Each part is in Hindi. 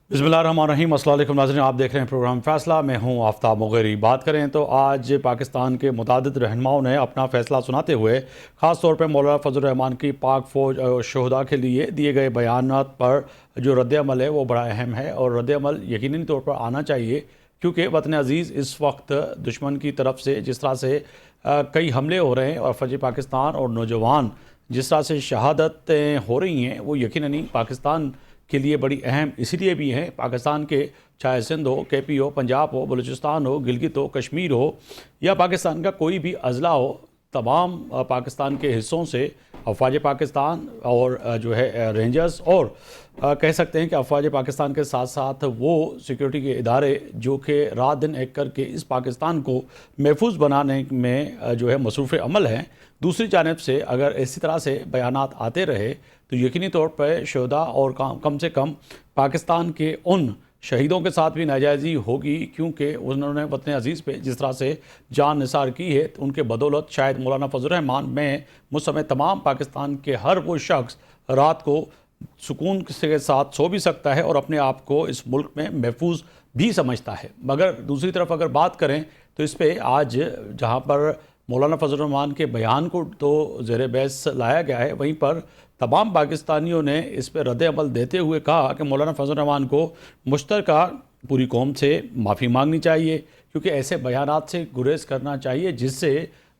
बिस्मिल्लाहिर्रहमानिर्रहीम। अस्सलाम वालेकुम नाज़रीन, आप देख रहे हैं प्रोग्राम फ़ैसला। मैं हूं आफ्ताब मुगैरी। बात करें तो आज पाकिस्तान के मुतादिद रहनुमाओं ने अपना फ़ैसला सुनाते हुए ख़ास तौर पर मौलाना फ़ज़ल रहमान की पाक फ़ौज और शहदा के लिए दिए गए बयानात पर जो रद्द-ए-अमल है वो बड़ा अहम है और रद्द-ए-अमल यकीनी तौर पर आना चाहिए, क्योंकि वतन अज़ीज़ इस वक्त दुश्मन की तरफ से जिस तरह से कई हमले हो रहे हैं और फ़ौज पाकिस्तान और नौजवान जिस तरह से शहादतें हो रही हैं वो यकीनन पाकिस्तान के लिए बड़ी अहम इसलिए भी हैं। पाकिस्तान के चाहे सिंध हो, KP हो, पंजाब हो, बलूचिस्तान हो, गिलगित हो, कश्मीर हो या पाकिस्तान का कोई भी अज़ला हो, तमाम पाकिस्तान के हिस्सों से अफवाज पाकिस्तान और जो है रेंजर्स और कह सकते हैं कि अफवाज पाकिस्तान के साथ साथ वो सिक्योरिटी के इदारे जो कि रात दिन एक करके इस पाकिस्तान को महफूज बनाने में जो है मसरूफ़ अमल हैं। दूसरी जानब से अगर इसी तरह से बयानात आते रहे तो यकीनी तौर पर शहदा और कम से कम पाकिस्तान के उन शहीदों के साथ भी नाजायज़ी होगी, क्योंकि उन्होंने वतन अज़ीज़ पे जिस तरह से जान निसार की है तो उनके बदौलत शायद मौलाना फ़ज़ल रहमान में मुझ समय तमाम पाकिस्तान के हर वो शख्स रात को सुकून के साथ सो भी सकता है और अपने आप को इस मुल्क में महफूज भी समझता है। मगर दूसरी तरफ अगर बात करें तो इस पर आज जहाँ पर मौलाना फ़ज़ल रहमान के बयान को तो ज़ेर बहस लाया गया है, वहीं पर तमाम पाकिस्तानियों ने इस पर रद्द-ए-अमल देते हुए कहा कि मौलाना फ़ज़ल रहमान को मुश्तरका पूरी कौम से माफ़ी मांगनी चाहिए, क्योंकि ऐसे बयानात से गुरेज करना चाहिए जिससे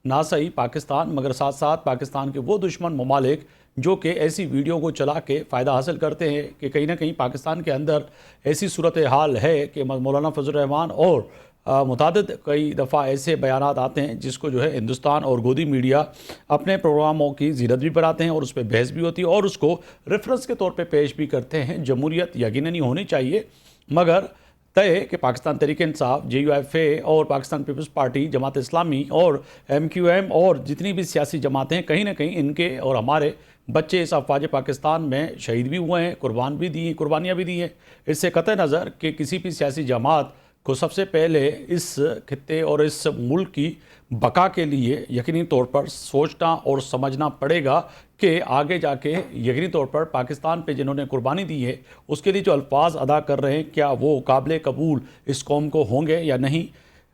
ना सही पाकिस्तान मगर साथ साथ पाकिस्तान के वो दुश्मन ममालिक जो कि ऐसी वीडियो को चला के फ़ायदा हासिल करते हैं कि कहीं ना कहीं पाकिस्तान के अंदर ऐसी सूरत हाल है कि मौलाना फ़ज़ल रहमान और मुतादिद कई दफ़ा ऐसे बयानात आते हैं जिसको जो है हिंदुस्तान और गोदी मीडिया अपने प्रोग्रामों की जीरत भी बनाते हैं और उस पर बहस भी होती है और उसको रेफरेंस के तौर पे पेश भी करते हैं। जमहूरियत यकीनन होनी चाहिए, मगर तय है कि पाकिस्तान तहरीक इंसाफ, JUFA और पाकिस्तान पीपल्स पार्टी, जमात इस्लामी और MQM और जितनी भी सियासी जमातें कहीं ना कहीं इनके और हमारे बच्चे इस अफवाज पाकिस्तान में शहीद भी हुए हैं, कुर्बान भी दी, कुर्बानियाँ भी दी हैं। इससे कतई नज़र कि किसी भी सियासी जमात को सबसे पहले इस खित्ते और इस मुल्क की बका के लिए यकीनी तौर पर सोचना और समझना पड़ेगा कि आगे जाके यकीनी तौर पर पाकिस्तान पे जिन्होंने कुर्बानी दी है उसके लिए जो अल्फाज अदा कर रहे हैं क्या वो काबिल कबूल इस कौम को होंगे या नहीं।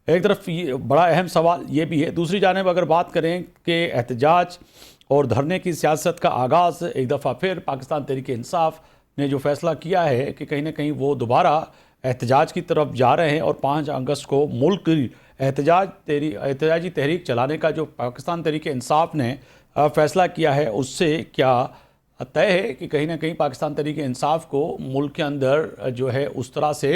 एक तरफ ये बड़ा अहम सवाल ये भी है। दूसरी जानिब अगर बात करें कि एहतजाज और धरने की सियासत का आगाज़ एक दफ़ा फिर पाकिस्तान तहरीक इंसाफ ने जो फ़ैसला किया है कि कहीं ना कहीं वो दोबारा एहतजाज की तरफ जा रहे हैं और 5 अगस्त को मुल्क की एहतजाजी तहरीक चलाने का जो पाकिस्तान तहरीक इंसाफ ने फ़ैसला किया है उससे क्या तय है कि कहीं ना कहीं पाकिस्तान तहरीक इंसाफ को मुल्क के अंदर जो है उस तरह से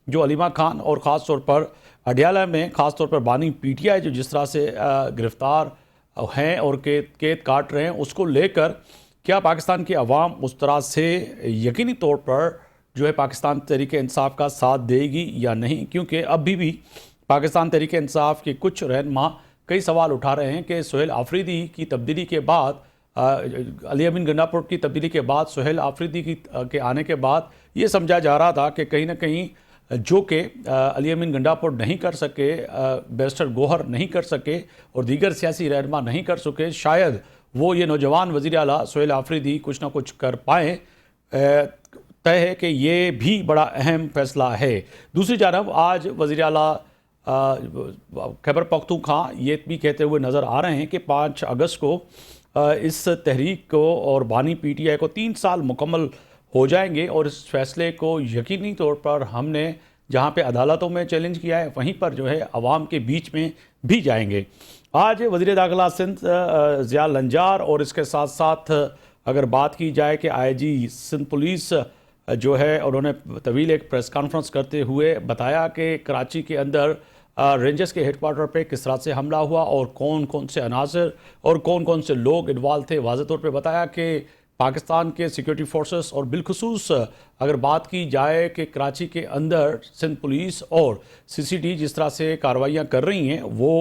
जो अलीमा खान और ख़ास तौर पर अडियाला में ख़ास तौर पर बानी PTI जो जिस तरह से गिरफ़्तार हैं और कैद काट रहे हैं उसको लेकर क्या पाकिस्तान की आवाम उस तरह से यकीनी तौर पर जो है पाकिस्तान तहरीक इंसाफ का साथ देगी या नहीं। क्योंकि अभी भी पाकिस्तान तहरीक इंसाफ के कुछ रहनुमा कई सवाल उठा रहे हैं कि सुहेल आफरीदी की तब्दीली के बाद अली अमीन गंडापुर की तब्दीली के बाद सुहेल आफरीदी के आने के बाद ये समझा जा रहा था कि कहीं ना कहीं जो कि अली अमीन गंडापुर नहीं कर सके, बैरिस्टर गोहर नहीं कर सके और दीगर सियासी रहनुमा नहीं कर सके, शायद वो ये नौजवान वज़ीर आला सुहेल आफरीदी कुछ ना कुछ कर पाएँ। तय है कि ये भी बड़ा अहम फ़ैसला है। दूसरी जानब आज वज़ीर आला खैबर पख्तूनख्वा ये भी कहते हुए नज़र आ रहे हैं कि 5 अगस्त को इस तहरीक को और बानी PTI को 3 साल मुकम्मल हो जाएंगे और इस फैसले को यकीनी तौर पर हमने जहाँ पे अदालतों में चैलेंज किया है वहीं पर जो है अवाम के बीच में भी जाएंगे। आज वज़ीर दाखिला सिंध ज़िया लंजार और इसके साथ साथ अगर बात की जाए कि IG सिंध पुलिस जो है उन्होंने तवील एक प्रेस कॉन्फ्रेंस करते हुए बताया कि कराची के अंदर रेंजर्स के हेडक्वार्टर पे किस तरह से हमला हुआ और कौन कौन से अनासर और कौन कौन से लोग इन्वॉल्व थे। वाज़ेह तौर पे बताया कि पाकिस्तान के सिक्योरिटी फोर्सेस और बिलखुसूस अगर बात की जाए कि कराची के अंदर सिंध पुलिस और CCD जिस तरह से कार्रवाइयाँ कर रही हैं वो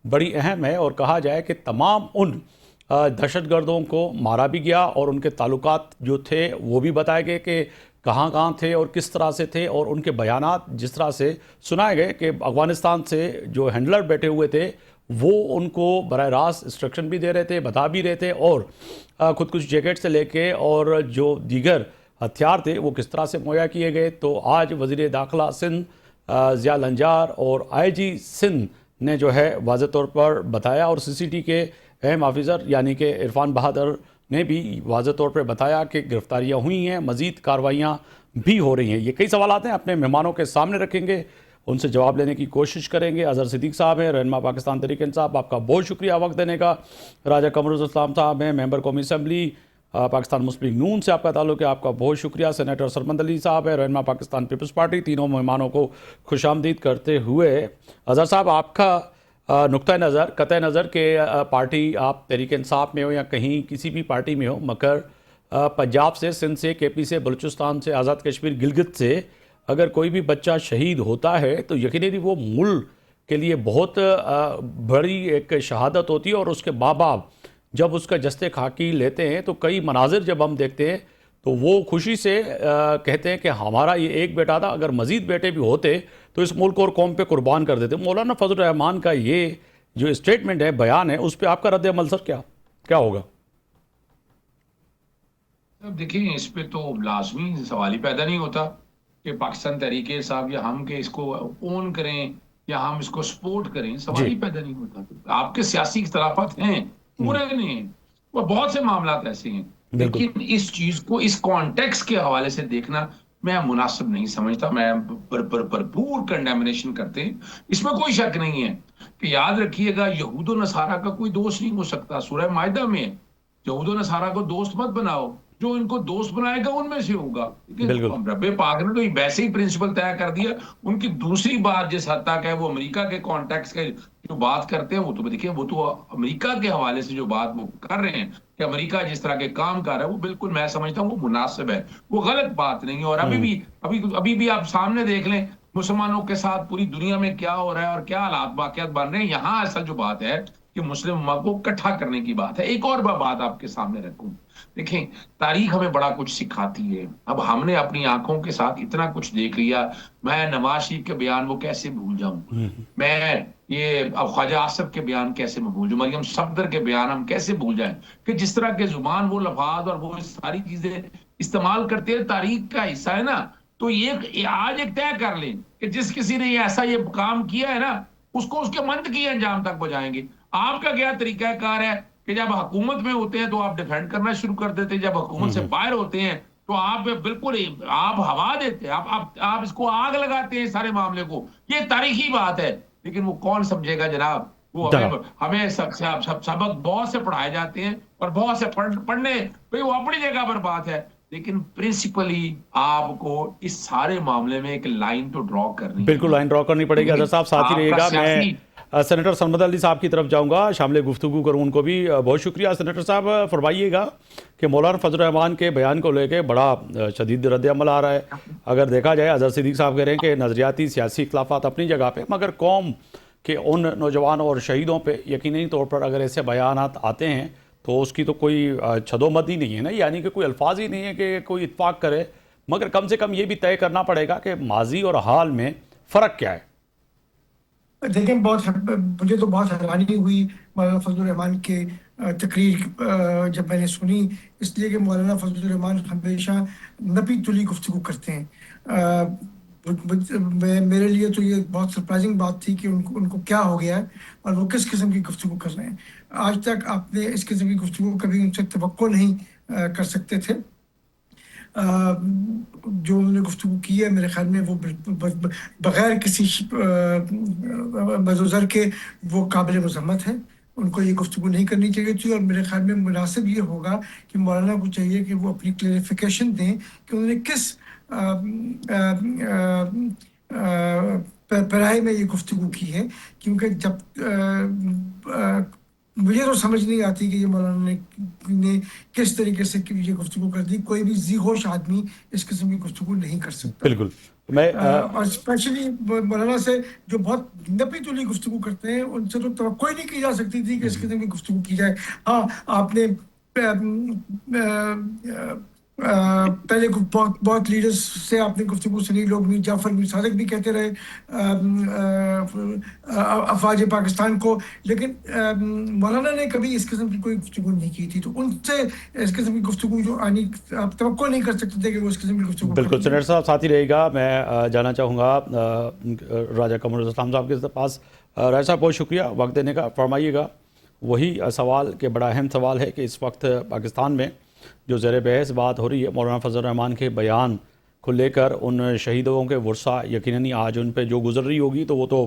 बड़ी अहम है और कहा जाए कि तमाम उन दहशतगर्दों को मारा भी गया और उनके ताल्लुकात जो थे वो भी बताए गए कि कहाँ थे और किस तरह से थे और उनके बयानात जिस तरह से सुनाए गए कि अफ़गानिस्तान से जो हैंडलर बैठे हुए थे वो उनको बराह रास्त इंस्ट्रक्शन भी दे रहे थे, बता भी रहे थे और खुद कुछ जैकेट से लेके और जो दीगर हथियार थे वो किस तरह से मुहैया किए गए। तो आज वज़ीर दाखिला सिंध ज़िया लंजार और आईजी सिंध ने जो है वाज़ेह तौर पर बताया, और सीसीटी के अहम ऑफिसर यानी कि इरफान बहादुर ने भी वाज़ेह तौर पर बताया कि गिरफ्तारियाँ हुई हैं, मज़ीद कार्रवाइयाँ भी हो रही हैं। ये कई सवालात हैं, अपने मेहमानों के सामने रखेंगे, उनसे जवाब लेने की कोशिश करेंगे। अजहर सिद्दीक साहब हैं, रहनुमा पाकिस्तान तहरीक-ए-इंसाफ, आपका बहुत शुक्रिया वक्त देने का। राजा कमरुल इस्लाम साहब हैं, मेंबर कौमी असम्बली पाकिस्तान मुस्लिम लीग नून से आपका ताल्लुक है, आपका बहुत शुक्रिया। सेनेटर सरमंद अली साहब है, रहनुमा पाकिस्तान पीपल्स पार्टी। तीनों मेहमानों को खुशामदीद करते हुए अजहर साहब, आपका नुक्ता नज़र, कतई नज़र के पार्टी आप तहरीक-ए-इंसाफ में हो या कहीं किसी भी पार्टी में हो, मगर पंजाब से, सिंध से, केपी से, बलूचिस्तान से, आज़ाद कश्मीर, गिलगित से अगर कोई भी बच्चा शहीद होता है तो यकीनन वो मुल्क के लिए बहुत बड़ी एक शहादत होती है। और उसके माँ बाप जब उसका जस्ते खाकी लेते हैं तो कई मनाजिर जब हम देखते हैं तो वो खुशी से कहते हैं कि हमारा ये एक बेटा था, अगर मज़ीद बेटे भी होते तो इस मुल्क और कौम पे कुर्बान कर देते। मौलाना फजल रहमान का ये जो स्टेटमेंट है, बयान है, उस पर आपका रद्द अमल सर क्या होगा? अब देखिए, इस पे तो लाजमी सवाल ही पैदा नहीं होता कि पाकिस्तान तहरीके साहब या हम के इसको ओन करें या हम इसको सपोर्ट करें, सवाल जी। ही पैदा नहीं होता। आपके सियासी इख्तलाफात हैं, पूरे नहीं हैं, और बहुत से मामला ऐसे हैं, बिल्कुल। लेकिन इस चीज को इस कॉन्टेक्स्ट के हवाले से देखना मैं मुनासिब नहीं समझता। मैं भरपूर कंडेमिनेशन करते हैं, इसमें कोई शक नहीं है कि याद रखिएगा, यहूद नसारा का कोई दोस्त नहीं हो सकता। सूरह मायदा में यहूद नसारा को दोस्त मत बनाओ, जो इनको दोस्त बनाएगा उनमें से होगा। बिल्कुल। रब्बे पाक ने तो वैसे ही प्रिंसिपल तय कर दिया। उनकी दूसरी बात जिस हद तक है, वो अमेरिका के कॉन्टेक्स्ट के जो बात करते हैं, वो तो देखिए, वो तो अमेरिका के हवाले से जो बात वो कर रहे हैं कि अमेरिका जिस तरह के काम कर रहा है, वो बिल्कुल मैं समझता हूँ वो मुनासिब है, वो गलत बात नहीं है। और अभी भी आप सामने देख लें मुसलमानों के साथ पूरी दुनिया में क्या हो रहा है और क्या हालात वाकयात बन रहे हैं। यहाँ असल जो बात है कि मुस्लिम उम्मा को इकट्ठा करने की बात है। एक और बात आपके सामने रखूं, देखें, तारीख हमें बड़ा कुछ सिखाती है। अब हमने अपनी आंखों के साथ इतना कुछ देख लिया। मैं नवाज शरीफ के बयान वो कैसे भूल जाऊं, मैं ये अब ख्वाजा आसिफ के बयान कैसे मैं भूल जाऊं, मरियम सफदर के बयान हम कैसे भूल जाएं कि जिस तरह के जुबान वो लफाज और वो सारी चीजें इस्तेमाल करते हैं, तारीख का हिस्सा है ना। तो ये आज एक तय कर लें कि जिस किसी ने ऐसा ये काम किया है ना, उसको उसके मंतकी अंजाम तक पहुंचाएंगे। आपका क्या तरीकाकार है कि जब हुकूमत में होते हैं तो आप डिफेंड करना शुरू कर देते हैं, जब हुकूमत से बाहर होते हैं तो आप बिल्कुल आप हवा देते हैं, आप इसको आग लगाते हैं सारे मामले को। ये तारीखी बात है, लेकिन वो कौन समझेगा जनाब। वो हमें सबक बहुत से पढ़ाए जाते हैं और बहुत से पढ़ने भाई वो अपनी जगह पर बात है, लेकिन प्रिंसिपली आपको इस सारे मामले में एक लाइन तो ड्रॉ करनी बिल्कुल है। लाइन ड्रॉ करनी पड़ेगी। अजहर साहब साथ ही आपका रहिएगा। सियासी मैं सेनेटर सरमद अली साहब की तरफ जाऊंगा, शामिल गुफ्तगू करूं उनको भी। बहुत शुक्रिया सेनेटर साहब। फरमाइएगा कि मौलाना फजल रहमान के बयान को लेकर बड़ा शदीद रद्द अमल आ रहा है। अगर देखा जाए, अजहर सिद्दीक साहब कह रहे हैं कि नज़रियाती सियासी इख्तलाफात अपनी जगह पे, मगर कौम के उन नौजवानों और शहीदों पर यकीनी तौर पर अगर ऐसे बयान आते हैं तो उसकी तो कोई छदोमत ही नहीं है ना, यानी कि कोई अल्फाज ही नहीं है कि कोई इत्फाक करे। मगर कम से कम ये भी तय करना पड़ेगा कि माजी और हाल में फ़र्क क्या है। देखें, मुझे तो बहुत हैरानी हुई मौलाना फजल रहमान के तकरीर जब मैंने सुनी, इसलिए कि मौलाना फजल रहमान हमेशा नपी तुली गुफ्तगू करते हैं। मेरे लिए तो ये बहुत सरप्राइजिंग बात थी कि उनको क्या हो गया है और वो किस किस्म की गुफ्तगू कर रहे हैं। आज तक आपने इस किस्म की गुफ्तगू कभी उनसे तवक्को नहीं कर सकते थे। जो उन्होंने गुफ्तगू की है, मेरे ख्याल में वो बगैर किसी मज़र के वो काबिल मज़म्मत है। उनको ये गुफ्तगू नहीं करनी चाहिए थी, और मेरे ख्याल में मुनासिब ये होगा कि मौलाना को चाहिए कि वो अपनी क्लेरिफिकेशन दें कि उन्होंने किस पैराए में ये गुफ्तगू की है। क्योंकि जब मुझे तो समझ नहीं आती कि ये मौलाना ने किस तरीके से ये गुफ्तगू कर दी। कोई भी जी होश आदमी इस किस्म की गुफ्तगू नहीं कर सकता। बिल्कुल। मैं और स्पेशली मौलाना से जो बहुत नपी तुली गुफ्तगू करते हैं, उनसे तो तवक्को ही नहीं की जा सकती थी कि इस किस्म की गुफ्तगू की जाए। हाँ, आपने पहले बहुत बहुत लीडर्स से आपने गुफ्तगू सुनी, लोग मीर जाफर मीर सादिक भी कहते रहे अफवाज पाकिस्तान को, लेकिन मौलाना ने कभी इस किस्म की कोई गुफ्तगू नहीं की थी, तो उनसे इस किस्म की गुफ्तगू जो आनी आप तवक्को नहीं कर सकते थे कि वो इस किस्म की गुफ्तगू बिल्कुल करेंगे। सेनेटर साहब साथ ही रहेगा। मैं जाना चाहूँगा राजा कमरुल इस्लाम साहब के पास। राजा साहब बहुत शुक्रिया वक्त देने का। फरमाइएगा वही सवाल के बड़ा अहम सवाल है कि इस वक्त पाकिस्तान में जो ज़ेर बहस बात हो रही है मौलाना फजल रहमान के बयान को लेकर, उन शहीदों के वर्सा यकीननी आज उन पे जो गुजर रही होगी तो वो तो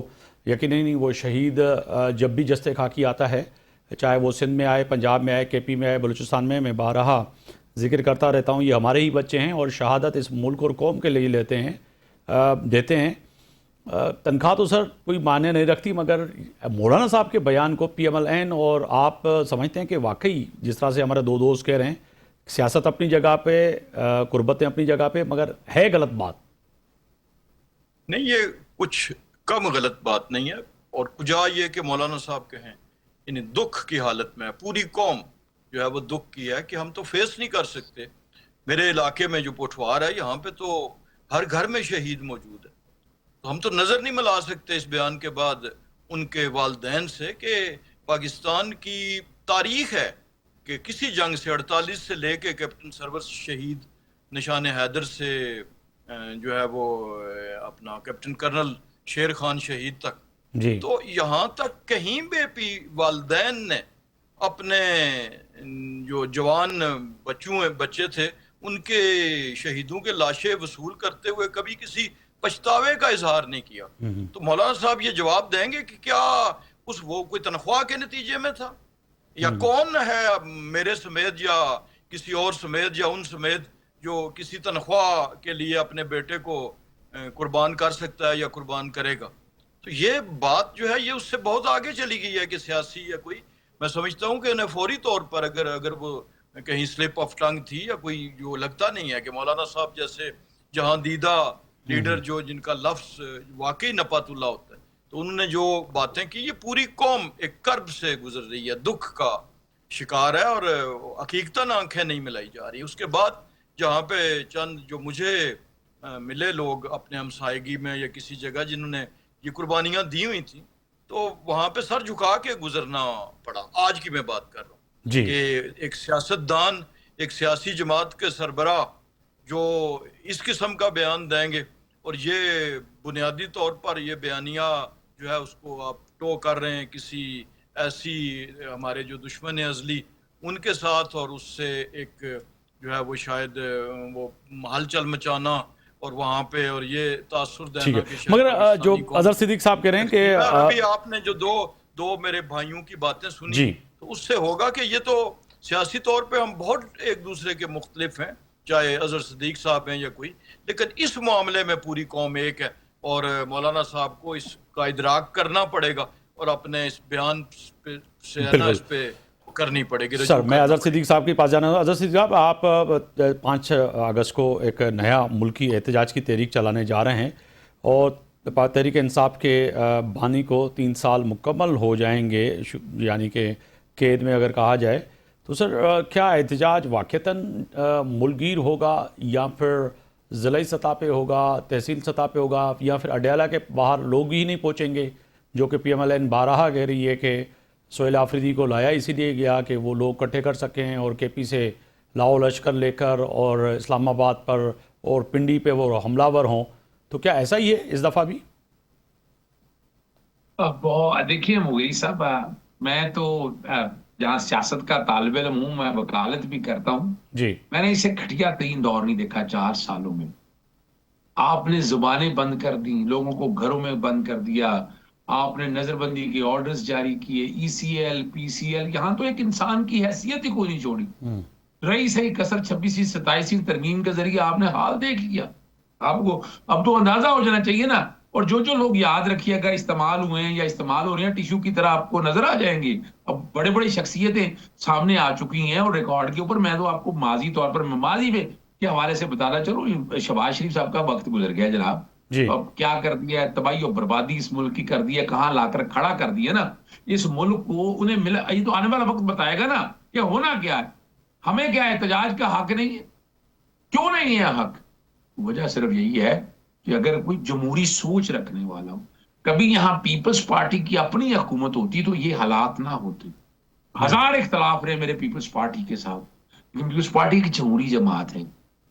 यकीननी वो शहीद जब भी जस्ते खाकी आता है, चाहे वो सिंध में आए, पंजाब में आए, केपी में आए, बलूचिस्तान में, मैं बारहा जिक्र करता रहता हूँ, ये हमारे ही बच्चे हैं और शहादत इस मुल्क और कौम के लिए लेते हैं, देते हैं। तनख्वाह तो सर कोई मायने नहीं रखती, मगर मौलाना साहब के बयान को PMLN और आप समझते हैं कि वाकई जिस तरह से हमारे दो दोस्त कह रहे हैं, सियासत अपनी जगह पे, कुर्बतें अपनी जगह पे, मगर है गलत बात। नहीं, ये कुछ कम गलत बात नहीं है। और कुजा ये कि मौलाना साहब के हैं इन दुख की हालत में पूरी कौम जो है वो दुख की है कि हम तो फेस नहीं कर सकते। मेरे इलाके में जो पोठवार है यहाँ पे तो हर घर में शहीद मौजूद है, तो हम तो नजर नहीं मिला सकते इस बयान के बाद उनके वालिदैन से कि पाकिस्तान की तारीख है कि किसी जंग से 48 से लेके कैप्टन सरवर शहीद निशान हैदर से जो है वो अपना कैप्टन कर्नल शेर खान शहीद तक, जी तो यहाँ तक कहीं भी वालिदैन ने अपने जो जवान बच्चे थे उनके शहीदों के लाशें वसूल करते हुए कभी किसी पछतावे का इजहार नहीं किया। तो मौलाना साहब ये जवाब देंगे कि क्या उस वो कोई तनख्वाह के नतीजे में था, या कौन है मेरे समेत या किसी और समेत या उन समेत जो किसी तनख्वाह के लिए अपने बेटे को कुर्बान कर सकता है या कुर्बान करेगा। तो ये बात जो है ये उससे बहुत आगे चली गई है कि सियासी या कोई, मैं समझता हूँ कि उन्हें फौरी तौर पर अगर वो कहीं स्लिप ऑफ टंग थी या कोई, जो लगता नहीं है कि मौलाना साहब जैसे जहां दीदा लीडर जो जिनका लफ्ज वाकई नपातुल्ला होता है, तो उन्होंने जो बातें की, ये पूरी कौम एक कर्ब से गुजर रही है, दुख का शिकार है और हकीकतन आंखें नहीं मिलाई जा रही। उसके बाद जहाँ पे चंद जो मुझे मिले लोग अपने हमसायगी में या किसी जगह जिन्होंने ये कुर्बानियां दी हुई थी, तो वहां पे सर झुका के गुजरना पड़ा। आज की मैं बात कर रहा हूँ जी कि एक सियासतदान, एक सियासी जमात के सरबराह जो इस किस्म का बयान देंगे और ये बुनियादी तौर पर ये बयानिया जो है उसको आप टो कर रहे हैं किसी ऐसी हमारे जो दुश्मन है अजली उनके साथ, और उससे एक जो है वो शायद वो हलचल मचाना और वहां पे और ये तासुर ठीक देना है। कि मगर पाकिस्तानी जो कौम, अजहर सिद्दीक साहब कह रहे हैं कि अभी आपने जो दो मेरे भाइयों की बातें सुनी, जी तो उससे होगा कि ये तो सियासी तौर पे हम बहुत एक दूसरे के मुख्तलिफ हैं, चाहे अजहर सिद्दीक साहब हैं या कोई, लेकिन इस मामले में पूरी कौम एक है और मौलाना साहब को इसका इदराक करना पड़ेगा और अपने इस बयान से है ना इस पे करनी पड़ेगी। सर मैं अजहर सिद्दीक साहब के पास जाना। अजहर सिद्दीक साहब, आप 5 अगस्त को एक नया मुल्की एहतजाज की तहरीक चलाने जा रहे हैं और तहरीक इंसाफ के बानी को 3 साल मुकम्मल हो जाएंगे, यानी कि कैद में अगर कहा जाए तो सर क्या एहतजाज वाक़तन मुल्कगीर होगा या फिर ज़िला सतह पे होगा, तहसील सतह पे होगा, या फिर अडयाला के बाहर लोग ही नहीं पहुँचेंगे, जो कि PMLN बारहा कह रही है कि सोहेल आफरीदी को लाया इसीलिए गया कि वो लोग इकट्ठे कर सकें और KP से लाओ लश्कर लेकर और इस्लामाबाद पर और पिंडी पे वो हमलावर हों। तो क्या ऐसा ही है इस दफ़ा भी? देखिए मुगेरी साहब, मैं तो जहाँ सियासत का तालिब इल्म हूँ, मैं वकालत भी करता हूँ जी मैंने इसे घटिया तरीन दौर नहीं देखा 4 सालों में। आपने जुबानें बंद कर दी, लोगों को घरों में बंद कर दिया, आपने नजरबंदी के ऑर्डर्स जारी किए, ECL PCL, यहाँ तो एक इंसान की हैसियत ही कोई नहीं छोड़ी। रही सही कसर 26वीं 27वीं तरमीम के जरिए आपने हाल देख लिया। आपको अब तो अंदाजा हो जाना चाहिए ना। और जो जो लोग याद रखिएगा इस्तेमाल हुए हैं या इस्तेमाल हो रहे हैं, टिश्यू की तरह आपको नजर आ जाएंगे। अब बड़े बड़ी शख्सियतें सामने आ चुकी हैं और रिकॉर्ड के ऊपर। मैं तो आपको माजी तौर पर माजी में के हवाले से बताना चलूं, शहबाज शरीफ साहब का वक्त गुजर गया जनाब। जी अब क्या कर दिया है, तबाही और बर्बादी इस मुल्क की कर दी है, कहाँ लाकर खड़ा कर दिया ना इस मुल्क को। उन्हें मिला, ये तो आने वाला वक्त बताएगा ना कि होना क्या है। हमें क्या एहतजाज का हक नहीं है, क्यों नहीं है हक? वजह सिर्फ यही है कि अगर कोई जमहूरी सोच रखने वाला हो, कभी यहाँ पीपल्स पार्टी की अपनी हुकूमत होती तो ये हालात ना होते। हजार इख्तलाफ रहे मेरे पीपल्स पार्टी के साथ, लेकिन पीपल्स पार्टी की जमहूरी जमात है,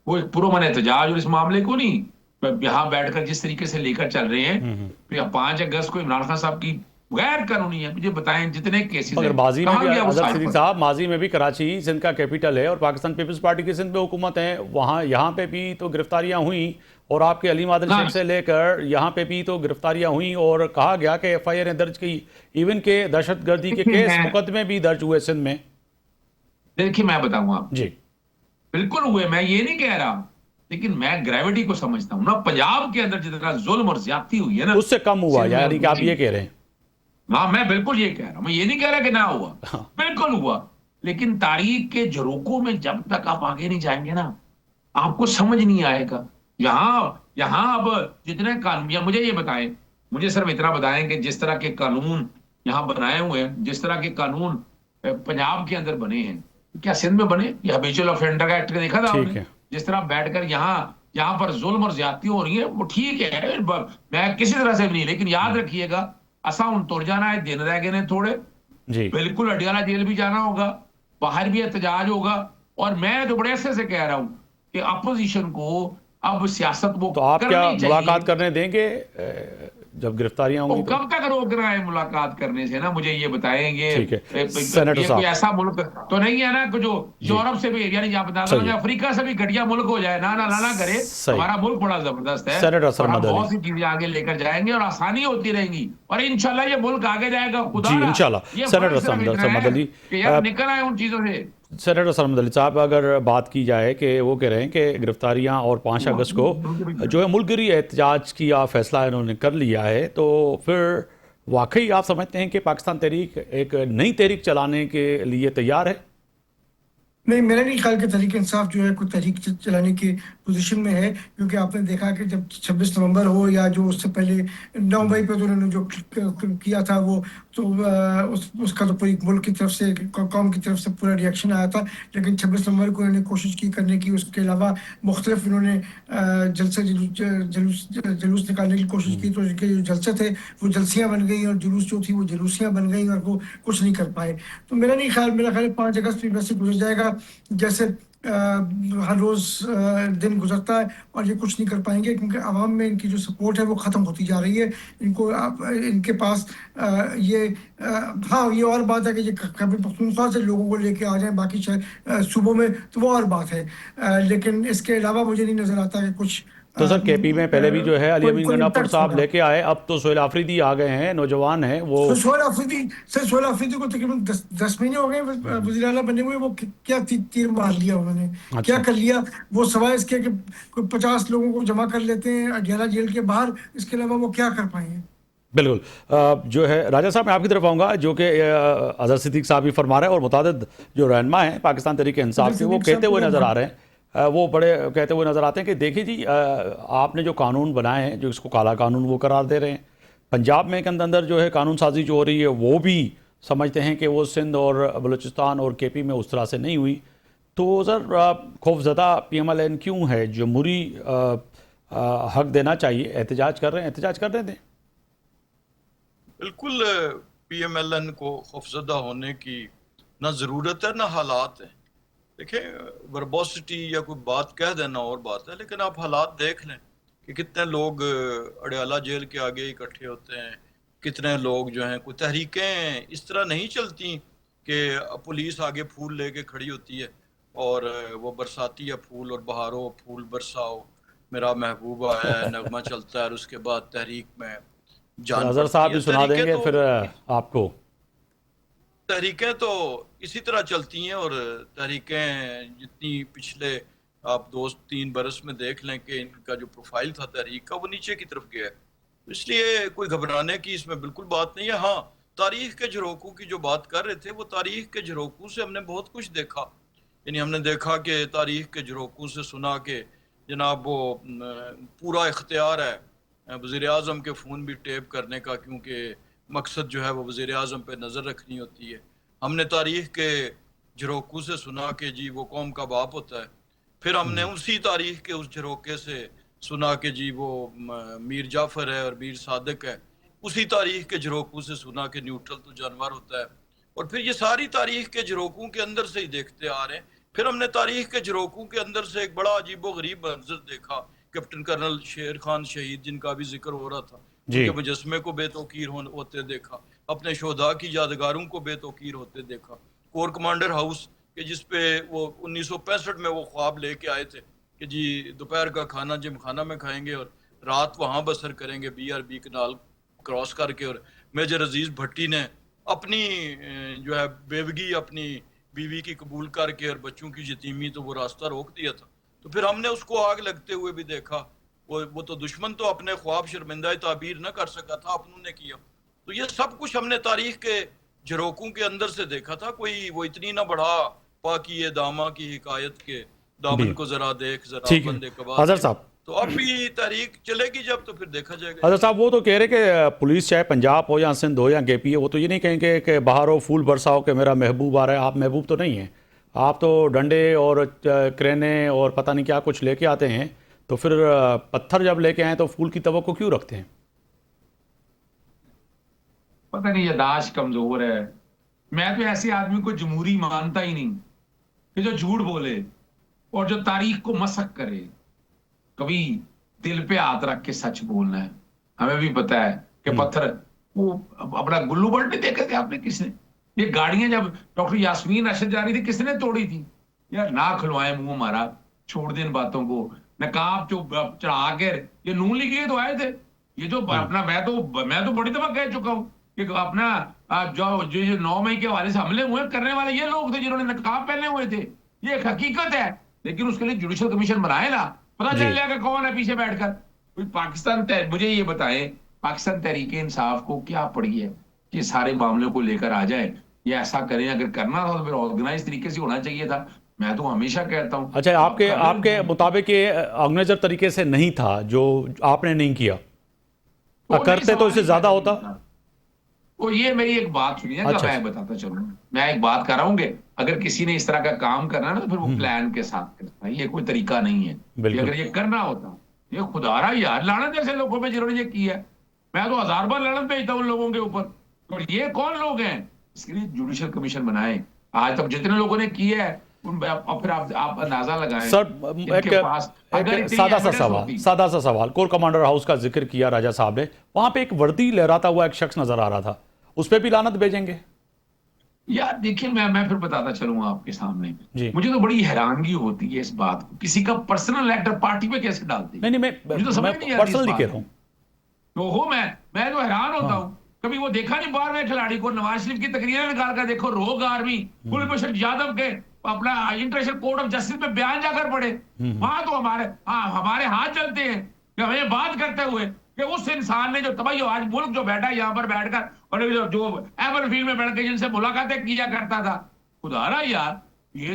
वो पुरअमन एहतजाज और इस मामले को नहीं यहाँ बैठकर जिस तरीके से लेकर चल रहे हैं। 5 अगस्त को इमरान खान साहब की गैर कानूनी है, मुझे बताएं जितने केसेस मगर हैं माजी में कहाँ भी गया वो अजहर सिद्दीकी साइफर? साहब, माजी में भी कराची सिंध का कैपिटल है और पाकिस्तान पीपल्स पार्टी की सिंध में हुकूमत है, वहाँ यहाँ पे भी तो गिरफ्तारियां हुई और आपके अली मादल हाँ। शेख से लेकर यहाँ पे भी तो गिरफ्तारियां हुई और कहा गया कि FIR दर्ज की, इवन के दहशतगर्दी के देखिए, केस मैं- मुकदमे भी दर्ज हुए सिंध में। देखिए मैं बताऊंगा आपको, जी बिल्कुल हुए, मैं ये नहीं कह रहा, लेकिन मैं ग्रेविटी को समझता हूं ना। पंजाब के अंदर जितना जुल्म और ज्यादती हुई है ना, उससे कम हुआ, सिंध में यानी कि आप हुई। ये कह रहे हैं? हाँ, मैं बिल्कुल ये कह रहा हूं, मैं ये नहीं कह रहा कि ना हुआ, बिल्कुल हुआ। लेकिन तारीख के झरोकों में जब तक आप आगे नहीं जाएंगे ना, आपको समझ नहीं आएगा। यहाँ अब जितने कानून, या मुझे ये बताएं, मुझे सिर्फ इतना बताएं कि जिस तरह के कानून यहाँ बनाए हुए हैं, जिस तरह के कानून पंजाब के अंदर बने हैं, क्या सिंध में बने? ये हैबिचुअल ऑफेंडर एक्ट का देखा था ठीक आपने? है। जिस तरह बैठकर यहाँ पर जुल्म और ज्यादती हो रही है, वो ठीक है, मैं किसी तरह से भी नहीं, लेकिन याद रखिएगा, असा हुन तुर जाना है, दिन रह गए ने थोड़े, जी बिल्कुल अडियाला जेल भी जाना होगा, बाहर भी एहतजाज होगा। और मैं तो बड़े अरसे से कह रहा हूं कि अपोजिशन को अब सियासत वो तो आप क्या करनी चाहिए। मुलाकात करने देंगे जब गिरफ्तारियां वो होंगी तो? कब तक रोक रहा है मुलाकात करने से ना? मुझे ये बताएंगे। ठीक है। ये सेनेटर कोई साहब। ऐसा मुल्क तो नहीं है ना कि जो जी। यूरोप से भी, यानी आप बता सही रहे है। अफ्रीका से भी घटिया मुल्क हो जाए, ना करे। सही। हमारा मुल्क बड़ा जबरदस्त है सेनेटर और हम सरमद अली। बहुत सी चीजें आगे लेकर जाएंगे और आसानी होती रहेंगी, और इंशाल्लाह ये मुल्क आगे जाएगा। खुदा जी, ना, इंशाल्लाह। ये सेनेटर फर्क सिर्फ इतना सरमद है अली, कि यार निकल आए उन चीजों से। सेनेटर सरमद अली साहब, अगर बात की जाए कि वो कह रहे हैं कि गिरफ्तारियां और 5 अगस्त को जो है मुल्कगिरी एहतजाज की फैसला इन्होंने कर लिया है, तो फिर वाकई आप समझते हैं कि पाकिस्तान तहरीक एक नई तहरीक चलाने के लिए तैयार है? नहीं, मेरा नहीं ख्याल कि तहरीक इंसाफ जो है कोई तहरीक चलाने की पोजीशन में है, क्योंकि आपने देखा कि जब 26 नवंबर हो या जो उससे पहले 9 मई पे तो उन्होंने जो किया था वो तो उसका तो पूरी मुल्क की तरफ से, कौम की तरफ से पूरा रिएक्शन आया था। लेकिन 26 नवंबर को उन्होंने कोशिश की करने की, उसके अलावा मुख्तलिफ उन्होंने जलसे जुलूस निकालने की कोशिश की, तो उनके जो जलसे थे वो जलसियाँ बन गई और जुलूस जो थी वो जुलूसियाँ बन गई और वो कुछ नहीं कर पाए। तो मेरा ख्याल 5 अगस्त भी वैसे गुजर जाएगा जैसे हर रोज दिन गुजरता है, और ये कुछ नहीं कर पाएंगे, क्योंकि आवाम में इनकी जो सपोर्ट है वो ख़त्म होती जा रही है। इनको इनके पास हाँ, ये और बात है कि ये खैबर पख्तूनख्वा से लोगों को लेके आ जाएं बाकी सूबों में, तो वो और बात है। लेकिन इसके अलावा मुझे नहीं नज़र आता कि कुछ तो सर KP में पहले भी जो है अली अमीन कोई गन्नापुर impact साहब होगा। लेके आए, अब तो सोहेल आफरीदी आ गए हैं, नौजवान हैं वो। सोहेल आफरीदी को तकरीबन 10 महीने हो गए वज़ीर आला बने हुए। वो क्या तीर मार लिया उन्होंने, अच्छा। क्या कर लिया? वो सवाए इसके कि कोई 50 लोगों को जमा कर लेते हैं अडियाला जेल के बाहर, इसके अलावा वो क्या कर पाएंगे? बिल्कुल। जो है राजा साहब, मैं आपकी तरफ आऊँगा, जो कि अजहर सिद्दीकी साहब भी फरमा रहे हैं और मुतादिद जो रहनुमा हैं पाकिस्तान तहरीक इंसाफ के, वो कहते हुए नज़र आ रहे हैं, वो बड़े कहते हुए नज़र आते हैं कि देखिए जी, आपने जो कानून बनाए हैं, जो इसको काला कानून वो करार दे रहे हैं। पंजाब में के अंदर जो है कानून साजी जो हो रही है, वो भी समझते हैं कि वो सिंध और बलूचिस्तान और KP में उस तरह से नहीं हुई। तो सर, खौफजदा PMLN क्यों है? जमहूरी हक देना चाहिए, एहतजाज कर रहे हैं, एहतजाज करने दें। बिल्कुल PMLN को खौफजदा होने की ना ज़रूरत है ना हालात है। देखिए, वर्बोसिटी या कोई बात कह देना और बात है, लेकिन आप हालात देख लें कि कितने लोग अडियाला जेल के आगे इकट्ठे होते हैं, कितने लोग जो हैं, कोई तहरीकें इस तरह नहीं चलती कि पुलिस आगे फूल लेके खड़ी होती है और वो बरसाती है फूल और बहारो फूल बरसाओ, मेरा महबूब आया है, नगमा चलता है, और उसके बाद तहरीक में जान अजहर साहब भी सुना तहरीकें देंगे तो फिर आपको। तहरीकें तो इसी तरह चलती हैं, और तहरीकें जितनी पिछले आप 2-3 बरस में देख लें कि इनका जो प्रोफाइल था तहरीक का, वो नीचे की तरफ गया है। इसलिए कोई घबराने की इसमें बिल्कुल बात नहीं है। हाँ, तारीख के झरोकों की जो बात कर रहे थे, वो तारीख के झरोकों से हमने बहुत कुछ देखा। यानी हमने देखा कि तारीख के झरोकों से सुना कि जनाब वो पूरा इख्तियार है वज़ीर आज़म के फ़ोन भी टेप करने का, क्योंकि मकसद जो है वो वज़ीर आज़म पे नज़र रखनी होती है। हमने तारीख़ के झरोकों से सुना कि जी वो कौम का बाप होता है, फिर हमने उसी तारीख के उस झरोके से सुना कि जी वो मीर जाफर है और मीर सादिक है। उसी तारीख के झरोकों से सुना कि न्यूट्रल तो जानवर होता है। और फिर ये सारी तारीख के झरोकों के अंदर से ही देखते आ रहे हैं। फिर हमने तारीख के झरोकों के अंदर से एक बड़ा अजीबो गरीब मंजर देखा। कैप्टन कर्नल शेर खान शहीद, जिनका भी जिक्र हो रहा था, उनके मुजस्मे को बेतौकीर होते देखा, अपने शोधा की यादगारों को बेतौकीर होते देखा। कोर कमांडर हाउस के जिसपे वो 1965 में वो ख्वाब लेके आए थे कि जी दोपहर का खाना जिम खाना में खाएंगे और रात वहाँ बसर करेंगे BRB कनाल क्रॉस करके। और मेजर अजीज भट्टी ने अपनी जो है बेवगी अपनी बीवी की कबूल करके और बच्चों की यतीमी तो वो रास्ता रोक दिया था। तो फिर हमने उसको आग लगते हुए भी देखा। वो तो दुश्मन तो अपने ख्वाब शर्मिंदा ताबीर न कर सका था, अपनों ने किया। तो ये सब कुछ हमने तारीख के झरोकों के अंदर से देखा था। कोई वो इतनी ना बढ़ा पाकी दामा की हिकायत के दामन को जरा देख जरा बंदे कबार। अजहर साहब, तो अब भी तारीख चलेगी जब तो फिर देखा जाएगा। अजहर साहब, वो तो कह रहे कि पुलिस चाहे पंजाब हो या सिंध हो या KP हो, वो तो ये नहीं कहेंगे कि बाहर हो फूल बरसाओ कि मेरा महबूब आ रहा है। आप महबूब तो नहीं है, आप तो डंडे और क्रेने और पता नहीं क्या कुछ लेके आते हैं। तो फिर पत्थर जब लेके आए तो फूल की तवक्को क्यों रखते हैं? पता नहीं यादाश्त कमजोर है। मैं तो ऐसे आदमी को जमहूरी मानता ही नहीं कि जो झूठ बोले और जो तारीख को मसक करे। कभी दिल पे हाथ रख के सच बोलना है। हमें भी पता है कि पत्थर वो अपना गुल्लू बर्ड नहीं देखा था आपने? किसने ये गाड़ियां जब डॉक्टर यास्मीन अरशद जा रही थी किसने तोड़ी थी? यार ना खुलवाए मुंह हमारा, छोड़ दे इन बातों को। नकाब जो चढ़ा के ये नून लीग के तो आए थे। ये जो अपना मैं तो बड़ी दफा कह चुका हूँ कि अपना जो 9 मई के हवाले से हमले हुए करने वाले ये लोग थे जिन्होंने नकाब पहने हुए थे। ये एक हकीकत है। लेकिन उसके लिए जुडिशल कमीशन बनाए ना, पता चल जाएगा कौन है पीछे बैठकर। कोई पाकिस्तान मुझे ये बताएं, पाकिस्तान तहरीके इंसाफ को क्या पड़ी है कि सारे मामलों को लेकर आ जाए? ये ऐसा करें, अगर करना था तो फिर ऑर्गेनाइज तरीके से होना चाहिए था। मैं तो हमेशा कहता हूँ। अच्छा, आपके मुताबिक ये ऑर्गेनाइजर तरीके से नहीं था जो आपने नहीं किया, करते तो इससे ज्यादा होता। तो ये मेरी एक बात सुनिए, अच्छा, मैं बताता चलूं। मैं एक बात कर रहा हूँ कि अगर किसी ने इस तरह का काम करना ना तो फिर वो प्लान के साथ करता है। ये कोई तरीका नहीं है। अगर ये करना होता, ये खुदारा यार लानत जैसे लोगों पे जिन्होंने ये किया है, मैं तो 1000 बार लानत भेजता हूं उन लोगों के ऊपर। तो ये कौन लोग हैं? इसके लिए जुडिशल कमीशन बनाए। आज तक जितने लोगों ने किया है फिर आप अंदाजा लगाएं। सर, एक सादा सा सवाल। कोर कमांडर हाउस का जिक्र किया राजा साहब ने, वहां पे एक वर्दी लहराता हुआ एक शख्स नजर आ रहा था, उस पर भी लानत भेजेंगे? यार देखिए, मैं फिर बताता चलूंगा आपके सामने। मुझे तो बड़ी हैरानगी होती है इस बात को, किसी का पर्सनल एक्टर पार्टी पे कैसे डालते हैं। नहीं, मुझे तो समझ नहीं पर्सनली कह रहा हूं। तो हो मैं तो हैरान होता हूँ। कभी वो देखा नहीं बाहर में खिलाड़ी को नवाज शरीफ की तकरीरें निकाल कर देखो, रोग आर्मी कुलभूषण यादव के अपना इंटरनेशनल कोर्ट ऑफ जस्टिस में बयान जाकर पढ़े। वहां तो हमारे हाथ चलते हैं कि हमें बात करते हुए कि उस इंसान ने जो तबाही आज मुल्क जो बैठा है यहाँ पर बैठकर और जो एवर फील्ड में बैठ के जिनसे मुलाकातें किया करता था, खुदारा यार ये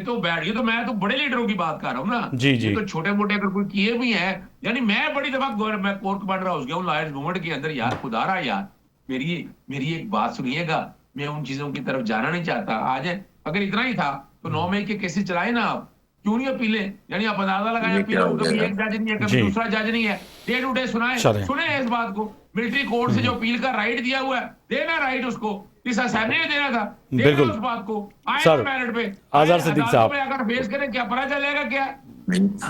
तो मैं तो बड़े लीडरों की बात कर रहा हूँ ना। जी। ये तो छोटे मोटे अगर कोई किए भी हैं, यानी मैं बड़ी दफा मैं कोर कमांडर हाउस गया हूँ लॉयर्स मूवमेंट के अंदर। यार खुदारा यार, मेरी एक बात सुनिएगा, मैं उन चीजों की तरफ जाना नहीं चाहता। आज अगर इतना ही था तो 9 मई के केसेस चलाए ना आप, क्यों नहीं अपीलें? यानी आप अंदाजा लगाएं, कभी एक जज नहीं है, कभी दूसरा जज नहीं है, डे टू डे सुने इस बात को। मिलिट्री कोर्ट से जो अपील का राइट दिया हुआ है, देना राइट उसको, इस असेंबली ने देना था, बिल्कुल उस बात को सर। मेरिट पे आज़ार सिद्दीकी साहब, अगर फेस करें क्या पता चलेगा? क्या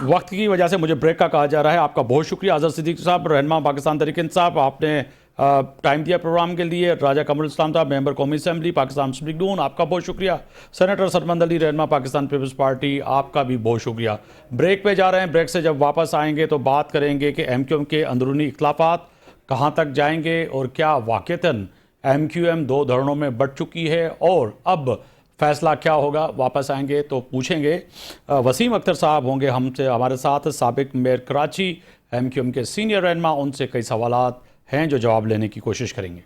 वक्त की वजह से मुझे ब्रेक का कहा जा रहा है। आपका बहुत शुक्रिया आज़ार सिद्दीकी साहब, रहनुमा पाकिस्तान तहरीक इंसाफ, आपने टाइम दिया प्रोग्राम के लिए। राजा कमरुल इस्लाम साहब, मेंबर कौमी असेंबली पाकिस्तान मुस्लिम लीग नून, आपका बहुत शुक्रिया। सेनेटर सरमंद अली, रहनुमा पाकिस्तान पीपल्स पार्टी, आपका भी बहुत शुक्रिया। ब्रेक पे जा रहे हैं। ब्रेक से जब वापस आएंगे तो बात करेंगे कि MQM के अंदरूनी इख्तलाफात कहाँ तक जाएंगे और क्या वाक़तन MQM 2 धरणों में बढ़ चुकी है और अब फैसला क्या होगा। वापस आएंगे तो पूछेंगे। वसीम अख्तर साहब होंगे हमारे साथ, साबिक मेयर कराची, MQM के सीनियर रहनुमा, उनसे कई सवालात हैं जो जवाब लेने की कोशिश करेंगे।